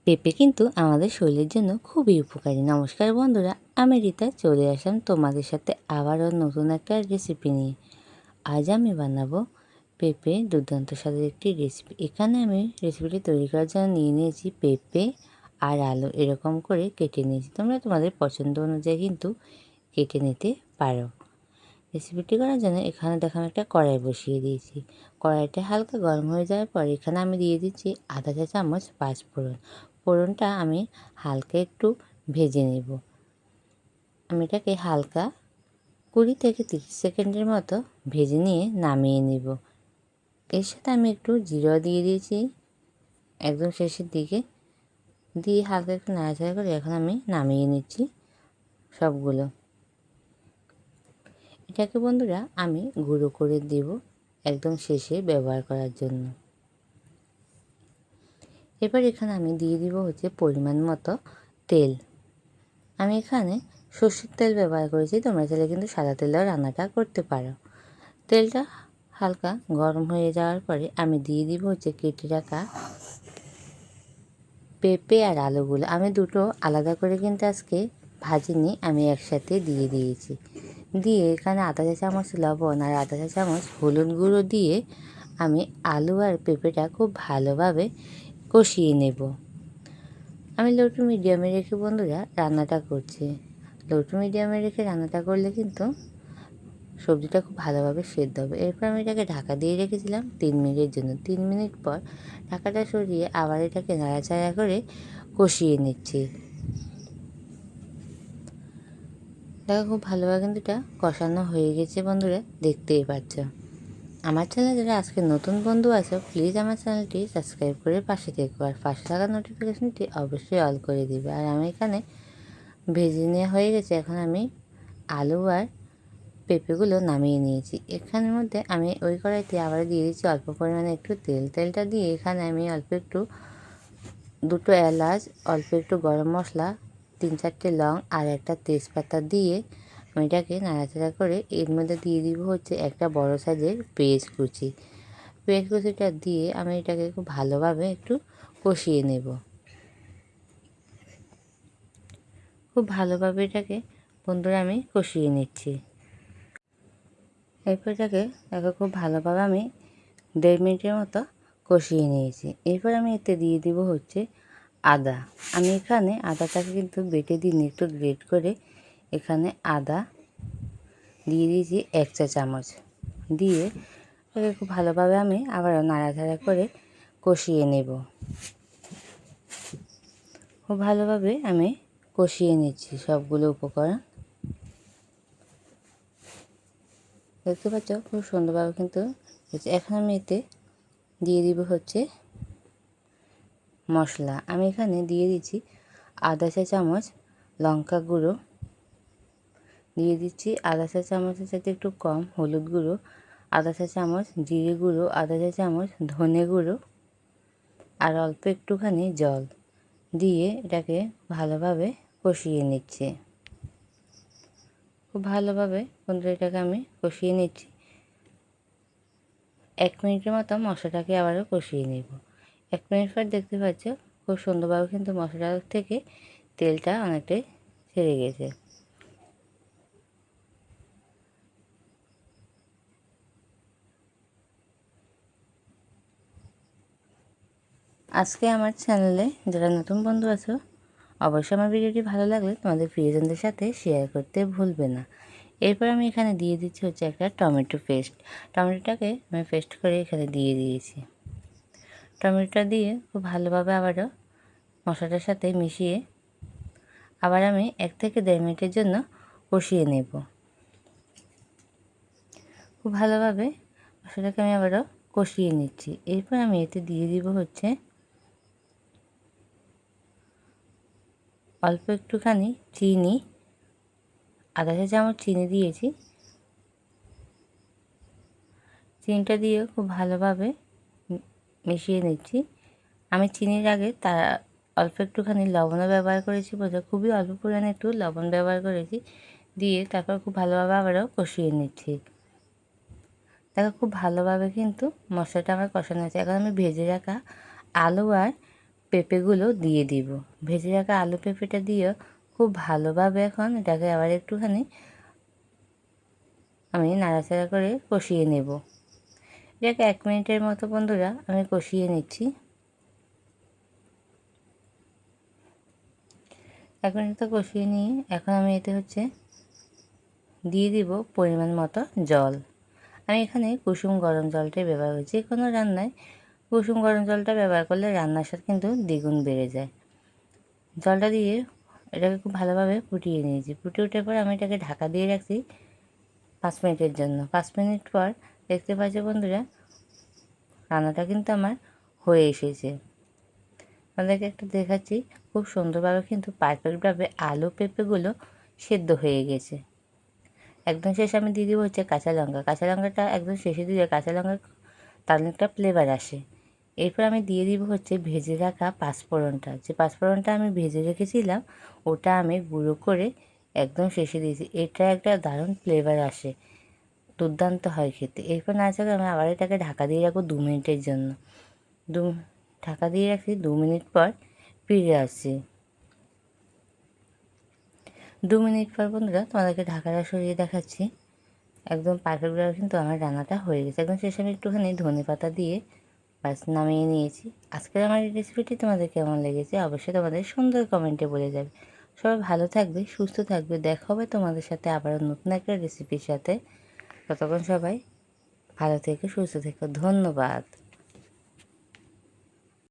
পেঁপে কিন্তু আমাদের শরীরের জন্য খুবই উপকারী। নমস্কার বন্ধুরা, আমি রীতা চলে আসলাম তোমাদের সাথে আবারও নতুন একটা রেসিপি নিয়ে। আজ আমি বানাবো পেঁপে দুর্দান্ত স্বাদের একটি রেসিপি। এখানে আমি রেসিপিটি তৈরি করার জন্য নিয়ে নিয়েছি পেঁপে আর আলু, এরকম করে কেটে নিয়েছি। তোমরা তোমাদের পছন্দ অনুযায়ী কিন্তু কেটে নিতে পারো। রেসিপিটি করার জন্য এখানে দেখো আমি একটা কড়াই বসিয়ে দিয়েছি। কড়াইটা হালকা গরম হয়ে যাওয়ার পর এখানে আমি দিয়ে দিচ্ছি আধা চা চামচ পাঁচফোড়ন। ফোড়নটা আমি হালকা একটু ভেজে নেব। আমি এটাকে হালকা 20 থেকে 30 সেকেন্ডের মতো ভেজে নিয়ে নামিয়ে নেব। এর সাথে আমি একটু জিরা দিয়ে দিয়েছি একদম শেষের দিকে, দিয়ে হালকা একটু নাড়াচাড়া করে এখন আমি নামিয়ে নিচ্ছি সবগুলো। এটাকে বন্ধুরা আমি গুঁড়ো করে দেব একদম শেষে ব্যবহার করার জন্য। এবার এখানে আমি দিয়ে দিব পরিমাণ মতো তেল। আমি এখানে সর্ষের তেল ব্যবহার করেছি, তোমরা চাইলে কিন্তু সাদা তেলেও রান্নাটা করতে পারো। তেলটা হালকা গরম হয়ে যাওয়ার পরে আমি দিয়ে দিব কেটে রাখা পেঁপে আর আলুগুলো। আমি দুটো আলাদা করে কিন্তু আজকে ভাজিনি, আমি একসাথে দিয়ে দিয়েছি। দিয়ে এখানে আধা চা চামচ লবণ আর আধা চা চামচ হলুদ গুঁড়ো দিয়ে আমি আলু আর পেঁপেটা খুব ভালোভাবে কষিয়ে নেব। আমি লো টু মিডিয়ামে রেখে বন্ধুরা রান্নাটা করছি। লো টু মিডিয়ামে রেখে রান্নাটা করলে কিন্তু সবজিটা খুব ভালোভাবে সেদ্ধ হবে। এরপর আমি এটাকে ঢাকা দিয়ে রেখেছিলাম 3 মিনিটের জন্য। 3 মিনিট পর ঢাকাটা সরিয়ে আবার এটাকে নাড়াচাড়া করে কষিয়ে নিচ্ছি। দেখো খুব ভালোভাবে কিন্তু এটা কষানো হয়ে গেছে বন্ধুরা, দেখতেই পাচ্ছ। আমার চ্যানেলে যারা আজকে নতুন বন্ধু আছো প্লিজ আমার চ্যানেলটি সাবস্ক্রাইব করে পাশে থেকো, আর পাশে থাকা নোটিফিকেশনটি অবশ্যই অল করে দিবে। আর আমি এখানে ভেজে নেওয়া হয়ে গেছে, এখন আমি আলু আর পেঁপেগুলো নামিয়ে নিয়েছি। এখানের মধ্যে আমি ওই কড়াইতে আবার দিয়ে দিচ্ছি অল্প পরিমাণে একটু তেল। তেলটা দিয়ে এখানে আমি অল্প একটু দুটো এলাচ, অল্প একটু গরম মশলা, 3-4টে লং আর একটা তেজপাতা দিয়ে আমি এটাকে নাড়াচাড়া করে এর মধ্যে দিয়ে দিব একটা বড় সাইজের পেঁয়াজ কুচি। পেঁয়াজ কুচিটা দিয়ে আমি এটাকে খুব ভালোভাবে একটু কষিয়ে নেব। খুব ভালোভাবে এটাকে বন্ধুরা আমি কষিয়ে নিচ্ছি। এরপর এটাকে দেখো খুব ভালোভাবে আমি 1.5 মিনিটের মতো কষিয়ে নিয়েছি। এরপর আমি এতে দিয়ে দিব আদা। আমি এখানে আদাটাকে কিন্তু বেটে দিইনি, একটু গ্রেট করে এখানে আদা দিয়ে দিয়েছি 1 চা চামচ। দিয়ে এটাকে খুব ভালোভাবে আমি আবারও নাড়াচাড়া করে কষিয়ে নেব। খুব ভালোভাবে আমি কষিয়ে নিচ্ছি সবগুলো উপকরণ। দেখতে পাচ্ছ খুব সুন্দরভাবে কিন্তু এখন আমি এতে দিয়ে দিব মশলা। আমি এখানে দিয়ে দিচ্ছি আধা চা চামচ লঙ্কা গুঁড়ো, দিয়ে দিচ্ছি আধা চা চামচের সাথে একটু কম হলুদ গুঁড়ো, আধা চা চামচ জিরে গুঁড়ো, আধা চা চামচ ধনে গুঁড়ো আর অল্প একটুখানি জল দিয়ে এটাকে ভালোভাবে কষিয়ে নিচ্ছি। খুব ভালোভাবে বন্ধুরা এটাকে আমি কষিয়ে নিচ্ছি। 1 মিনিটের মতো মশলাটাকে আবারও কষিয়ে নেব। 1 মিনিট পর দেখতে পাচ্ছ খুব সুন্দরভাবে কিন্তু মশলা থেকে তেলটা অনেকটাই ছেড়ে গেছে। আজকে আমার চ্যানেলে যারা নতুন বন্ধু আছো অবশ্যই আমার ভিডিওটি ভালো লাগলে তোমাদের প্রিয়জনদের সাথে শেয়ার করতে ভুলবে না। এরপর আমি এখানে দিয়ে দিচ্ছি একটা টমেটো পেস্ট। টমেটোটাকে আমি পেস্ট করে এখানে দিয়ে দিয়েছি। টমেটোটা দিয়ে খুব ভালোভাবে আবারও মশলাটার সাথে মিশিয়ে আবার আমি 1 থেকে 1.5 মিনিটের জন্য কষিয়ে নেব। খুব ভালোভাবে মশলাটাকে আমি আবারও কষিয়ে নিচ্ছি। এরপর আমি এতে দিয়ে দিব অল্প একটুখানি চিনি, আধা চা চামচ চিনি দিয়েছি। চিনিটা দিয়ে খুব ভালোভাবে মিশিয়ে নিচ্ছি। আমি চিনির আগে অল্প একটুখানি লবণও ব্যবহার করেছি, খুবই অল্প পরিমাণে একটু লবণ ব্যবহার করেছি। দিয়ে তারপর খুব ভালোভাবে আবারও কষিয়ে নিচ্ছি। দেখো খুব ভালোভাবে কিন্তু মশলাটা আমার কষানো হয়েছে। এখন আমি ভেজে রাখা আলু আর পেঁপেগুলো দিয়ে দিব। ভেজে রাখা আলু পেঁপেটা দিয়েও খুব ভালোভাবে এখন এটাকে আবার একটুখানি আমি নাড়াচাড়া করে কষিয়ে নেব। এটাকে 1 মিনিটের মতো বন্ধুরা আমি কষিয়ে নিচ্ছি। 1 মিনিট তো কষিয়ে নিয়ে এখন আমি এতে দিয়ে দিব পরিমাণ মতো জল। আমি এখানে কুসুম গরম জলটাই ব্যবহার করছি। যে কোনো রান্নায় কুসুম গরম জলটা ব্যবহার করলে রান্নার স্বাদ কিন্তু দ্বিগুণ বেড়ে যায়। জলটা দিয়ে এটাকে খুব ভালোভাবে ফুটিয়ে নিয়েছি। ফুটে ওঠার পর আমি এটাকে ঢাকা দিয়ে রাখছি 5 মিনিটের জন্য। 5 মিনিট পর দেখতে পাচ্ছি বন্ধুরা রান্নাটা কিন্তু আমার হয়ে এসেছে। আপনাদেরকে একটু দেখাচ্ছি খুব সুন্দরভাবে কিন্তু পারফেক্টভাবে আলু পেঁপেগুলো সেদ্ধ হয়ে গেছে। একদম শেষে আমি দিয়ে দেবো কাঁচা লঙ্কা। কাঁচা লঙ্কাটা একদম শেষে দিলে কাঁচা লঙ্কার তার একটা ফ্লেভার আসে। এরপর আমি দিয়ে দিব ভেজে রাখা পাঁচফোড়নটা। যে পাঁচফোড়নটা আমি ভেজে রেখেছিলাম ওটা আমি গুঁড়ো করে একদম শেষে দিয়েছি। এটা একটা দারুণ ফ্লেভার আসে, দুর্দান্ত হয় খেতে। এরপর নাড়াচাড়া আমি আবার এটাকে ঢাকা দিয়ে রাখবো 2 মিনিটের জন্য। ঢাকা দিয়ে রাখছি। 2 মিনিট পর ফিরে আসছি। 2 মিনিট পর বন্ধুরা তোমাদেরকে ঢাকাটা সরিয়ে দেখাচ্ছি। একদম পারফেক্টভাবে কিন্তু আমার রান্নাটা হয়ে গেছে। একদম শেষে আমি একটুখানি ধনেপাতা দিয়ে ব্যাস নামিয়ে নিয়েছি। আজকের আমার এই রেসিপিটি তোমাদের কেমন লেগেছে অবশ্যই তোমাদের সুন্দর কমেন্টে বলে যাবে। সবাই ভালো থাকবে, সুস্থ থাকবে। দেখা হবে তোমাদের সাথে আবারও নতুন একটা রেসিপির সাথে। ততক্ষণ সবাই ভালো থেকো, সুস্থ থেকো। ধন্যবাদ।